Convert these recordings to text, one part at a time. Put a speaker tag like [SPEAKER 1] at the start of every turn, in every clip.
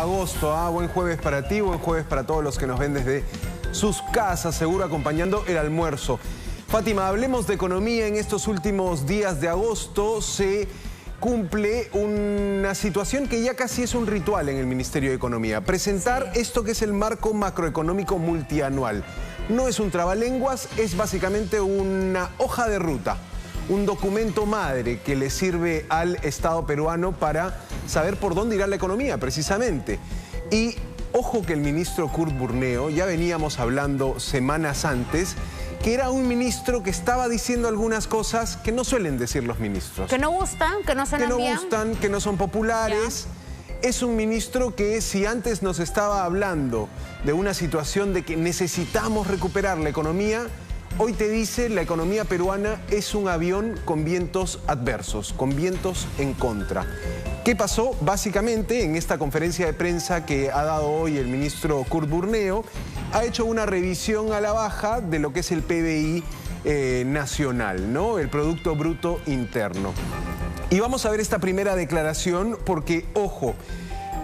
[SPEAKER 1] agosto. Buen jueves para ti, buen jueves para todos los que nos ven desde sus casas, seguro acompañando el almuerzo. Fátima, hablemos de economía. En estos últimos días de agosto se cumple una situación que ya casi es un ritual en el Ministerio de Economía. Presentar esto que es el marco macroeconómico multianual. No es un trabalenguas, es básicamente una hoja de ruta. Un documento madre que le sirve al Estado peruano para saber por dónde irá la economía, precisamente. Y ojo que el ministro Kurt Burneo, ya veníamos hablando semanas antes, que era un ministro que estaba diciendo algunas cosas que no suelen decir los ministros.
[SPEAKER 2] Que no gustan, que no suenan bien.
[SPEAKER 1] Que no gustan, que no son populares. Ya. Es un ministro que si antes nos estaba hablando de una situación de que necesitamos recuperar la economía, hoy te dice la economía peruana es un avión con vientos adversos, con vientos en contra. ¿Qué pasó? Básicamente, en esta conferencia de prensa que ha dado hoy el ministro Kurt Burneo, ha hecho una revisión a la baja de lo que es el PBI nacional, ¿no? El Producto Bruto Interno. Y vamos a ver esta primera declaración porque, ojo,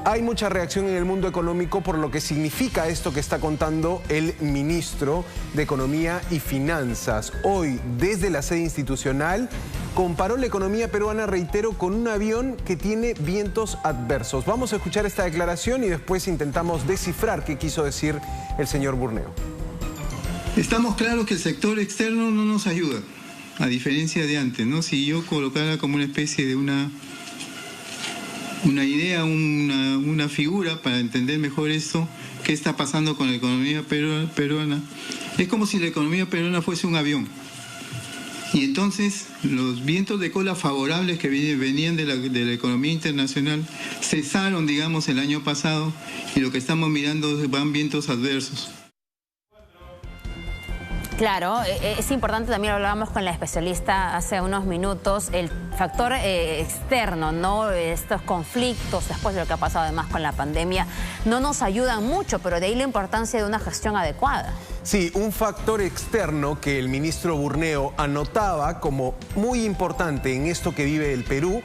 [SPEAKER 1] hay mucha reacción en el mundo económico por lo que significa esto que está contando el ministro de Economía y Finanzas. Hoy, desde la sede institucional, comparó la economía peruana, reitero, con un avión que tiene vientos adversos. Vamos a escuchar esta declaración y después intentamos descifrar qué quiso decir el señor Burneo.
[SPEAKER 3] Estamos claros que el sector externo no nos ayuda, a diferencia de antes, ¿no? Si yo colocara como una especie de una idea, una figura para entender mejor esto, qué está pasando con la economía peruana, es como si la economía peruana fuese un avión. Y entonces los vientos de cola favorables que venían de la economía internacional cesaron, digamos, el año pasado, y lo que estamos mirando van vientos adversos.
[SPEAKER 2] Claro, es importante, también hablábamos con la especialista hace unos minutos, el factor externo, ¿no? Estos conflictos después de lo que ha pasado además con la pandemia no nos ayudan mucho, pero de ahí la importancia de una gestión adecuada.
[SPEAKER 1] Sí, un factor externo que el ministro Burneo anotaba como muy importante en esto que vive el Perú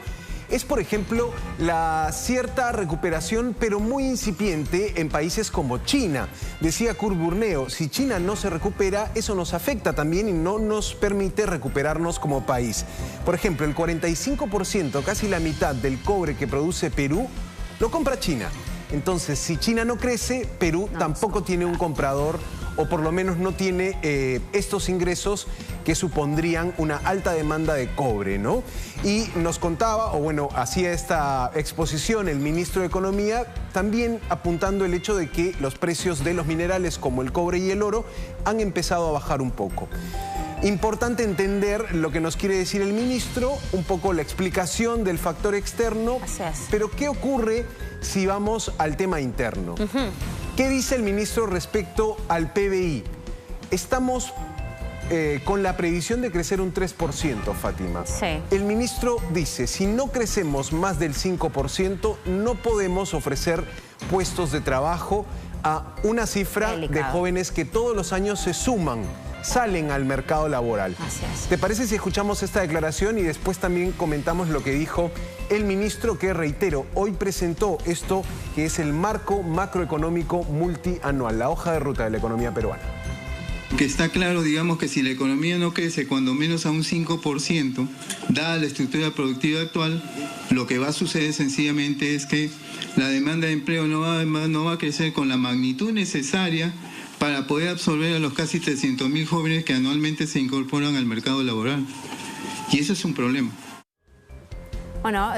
[SPEAKER 1] es, por ejemplo, la cierta recuperación, pero muy incipiente en países como China. Decía Kurt Burneo, si China no se recupera, eso nos afecta también y no nos permite recuperarnos como país. Por ejemplo, el 45%, casi la mitad del cobre que produce Perú, lo compra China. Entonces, si China no crece, Perú tampoco tiene un comprador, o por lo menos no tiene estos ingresos que supondrían una alta demanda de cobre, ¿no? Y nos contaba, o bueno, hacía esta exposición el ministro de Economía, también apuntando el hecho de que los precios de los minerales como el cobre y el oro han empezado a bajar un poco. Importante entender lo que nos quiere decir el ministro, un poco la explicación del factor externo, pero ¿qué ocurre si vamos al tema interno? ¿Qué dice el ministro respecto al PBI? Estamos con la previsión de crecer un 3%, Fátima.
[SPEAKER 2] Sí.
[SPEAKER 1] El ministro dice, si no crecemos más del 5%, no podemos ofrecer puestos de trabajo a una cifra de jóvenes que todos los años se suman, salen al mercado laboral. ¿Te parece si escuchamos esta declaración y después también comentamos lo que dijo el ministro, que, reitero, hoy presentó esto que es el marco macroeconómico multianual, la hoja de ruta de la economía peruana?
[SPEAKER 3] Que está claro, digamos, que si la economía no crece cuando menos a un 5%, dada la estructura productiva actual, lo que va a suceder sencillamente es que la demanda de empleo no va a crecer con la magnitud necesaria para poder absorber a los casi 300.000 jóvenes que anualmente se incorporan al mercado laboral. Y eso es un problema.
[SPEAKER 2] Bueno,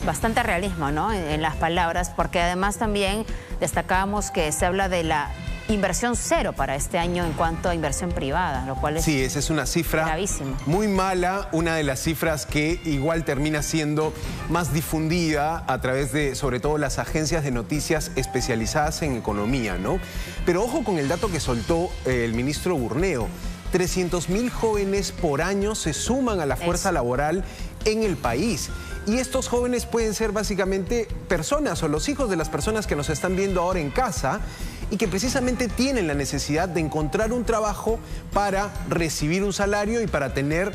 [SPEAKER 2] bastante realismo, ¿no?, en las palabras, porque además también destacábamos que se habla de la inversión cero para este año en cuanto a inversión privada, lo cual es...
[SPEAKER 1] Sí, esa es una cifra gravísima, muy mala, una de las cifras que igual termina siendo más difundida a través de, sobre todo, las agencias de noticias especializadas en economía, ¿no? Pero ojo con el dato que soltó el ministro Burneo. 300.000 jóvenes por año se suman a la fuerza laboral en el país. Y estos jóvenes pueden ser básicamente personas o los hijos de las personas que nos están viendo ahora en casa y que precisamente tienen la necesidad de encontrar un trabajo para recibir un salario y para tener,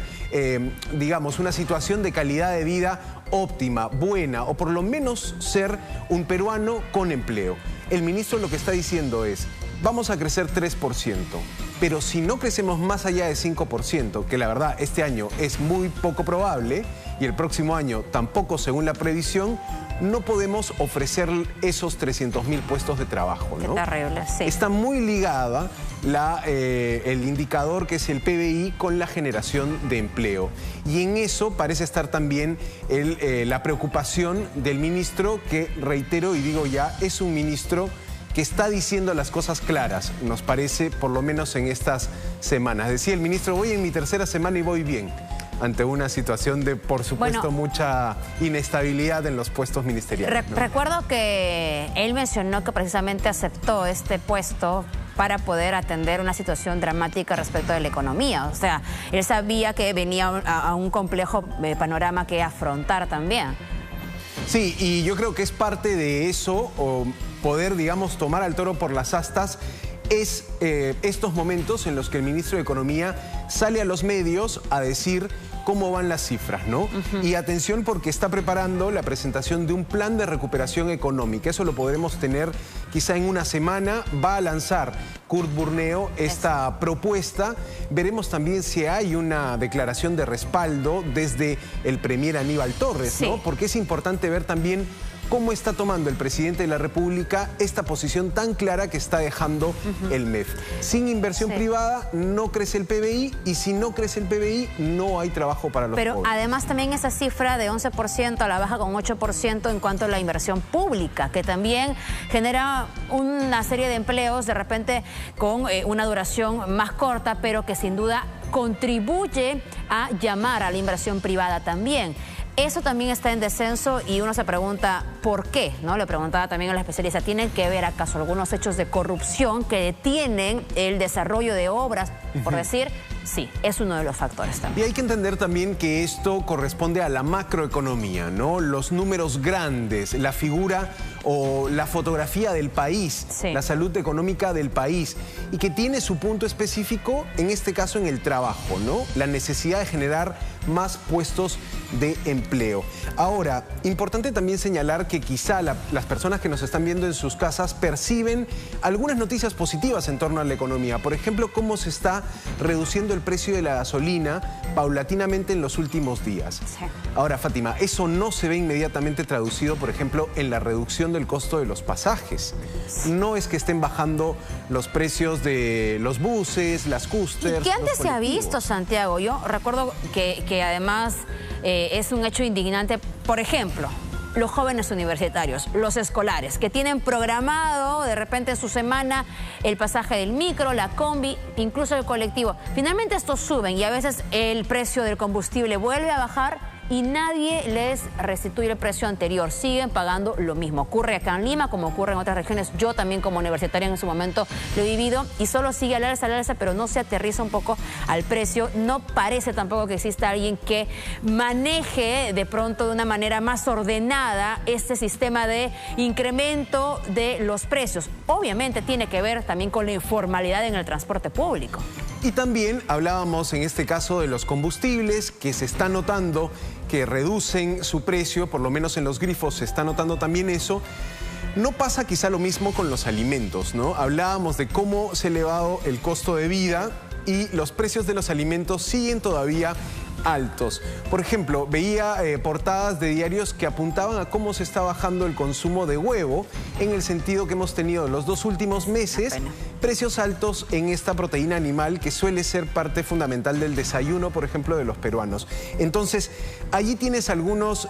[SPEAKER 1] digamos, una situación de calidad de vida óptima, buena, o por lo menos ser un peruano con empleo. El ministro lo que está diciendo es: vamos a crecer 3%, pero si no crecemos más allá de 5%, que la verdad este año es muy poco probable, y el próximo año tampoco según la previsión, no podemos ofrecer esos 300.000 puestos de trabajo, ¿no?
[SPEAKER 2] Qué terrible, sí.
[SPEAKER 1] Está muy ligada el indicador que es el PBI con la generación de empleo. Y en eso parece estar también la preocupación del ministro, que reitero y digo ya, es un ministro que está diciendo las cosas claras, nos parece, por lo menos en estas semanas. Decía el ministro: voy en mi tercera semana y voy bien, ante una situación de, por supuesto, mucha inestabilidad en los puestos ministeriales, ¿no?
[SPEAKER 2] Recuerdo que él mencionó que precisamente aceptó este puesto para poder atender una situación dramática respecto de la economía. O sea, él sabía que venía a un complejo panorama que afrontar también.
[SPEAKER 1] Sí, y yo creo que es parte de eso, o poder, digamos, tomar al toro por las astas, es estos momentos en los que el ministro de Economía sale a los medios a decir cómo van las cifras, ¿no? Y atención, porque está preparando la presentación de un plan de recuperación económica. Eso lo podremos tener quizá en una semana. Va a lanzar Kurt Burneo esta propuesta. Veremos también si hay una declaración de respaldo desde el premier Aníbal Torres, ¿no? Porque es importante ver también cómo está tomando el presidente de la República esta posición tan clara que está dejando el MEF. Sin inversión privada no crece el PBI, y si no crece el PBI no hay trabajo para los pobres.
[SPEAKER 2] Pero además también esa cifra de 11% a la baja con 8% en cuanto a la inversión pública, que también genera una serie de empleos de repente con una duración más corta, pero que sin duda contribuye a llamar a la inversión privada también. Eso también está en descenso y uno se pregunta por qué, ¿no? Le preguntaba también a la especialista: ¿tienen que ver acaso algunos hechos de corrupción que detienen el desarrollo de obras, por decir? Sí, es uno de los factores también.
[SPEAKER 1] Y hay que entender también que esto corresponde a la macroeconomía, ¿no? Los números grandes, la figura o la fotografía del país, la salud económica del país, y que tiene su punto específico, en este caso en el trabajo, ¿no? La necesidad de generar más puestos de empleo. Ahora, importante también señalar que quizá las personas que nos están viendo en sus casas perciben algunas noticias positivas en torno a la economía. Por ejemplo, cómo se está reduciendo el precio de la gasolina paulatinamente en los últimos días. Ahora, Fátima, eso no se ve inmediatamente traducido, por ejemplo, en la reducción del costo de los pasajes. No es que estén bajando los precios de los buses, las coasters.
[SPEAKER 2] ¿Y qué antes se ha visto, Santiago? Yo recuerdo que además es un hecho indignante, por ejemplo, los jóvenes universitarios, los escolares, que tienen programado de repente en su semana el pasaje del micro, la combi, incluso el colectivo. Finalmente estos suben y a veces el precio del combustible vuelve a bajar y nadie les restituye el precio anterior. Siguen pagando lo mismo. Ocurre acá en Lima, como ocurre en otras regiones. Yo también como universitaria en su momento lo he vivido y solo sigue al alza, pero no se aterriza un poco al precio. No parece tampoco que exista alguien que maneje de pronto de una manera más ordenada este sistema de incremento de los precios. Obviamente tiene que ver también con la informalidad en el transporte público.
[SPEAKER 1] Y también hablábamos en este caso de los combustibles, que se está notando que reducen su precio, por lo menos en los grifos se está notando también eso. No pasa quizá lo mismo con los alimentos, ¿no? Hablábamos de cómo se ha elevado el costo de vida y los precios de los alimentos siguen todavía altos. Por ejemplo, veía portadas de diarios que apuntaban a cómo se está bajando el consumo de huevo, en el sentido que hemos tenido en los 2 últimos meses precios altos en esta proteína animal que suele ser parte fundamental del desayuno, por ejemplo, de los peruanos. Entonces, allí tienes algunos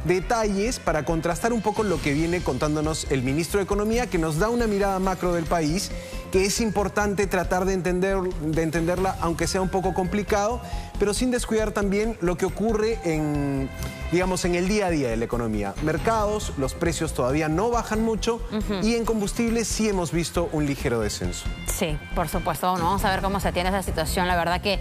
[SPEAKER 1] detalles para contrastar un poco lo que viene contándonos el ministro de Economía, que nos da una mirada macro del país, que es importante tratar de entenderla, aunque sea un poco complicado, pero sin descuidar también lo que ocurre en, digamos, en el día a día de la economía. Mercados, los precios todavía no bajan mucho y en combustibles sí hemos visto un ligero descenso.
[SPEAKER 2] Sí, por supuesto. Bueno, vamos a ver cómo se atiende esa situación. La verdad que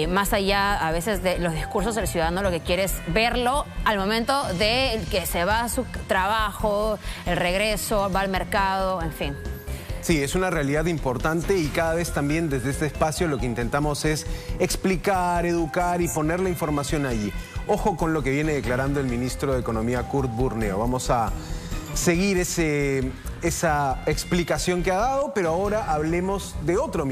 [SPEAKER 2] más allá a veces de los discursos del ciudadano, lo que quiere es verlo al momento de que se va a su trabajo, el regreso, va al mercado, en fin.
[SPEAKER 1] Sí, es una realidad importante y cada vez también desde este espacio lo que intentamos es explicar, educar y poner la información allí. Ojo con lo que viene declarando el ministro de Economía, Kurt Burneo. Vamos a seguir esa explicación que ha dado, pero ahora hablemos de otro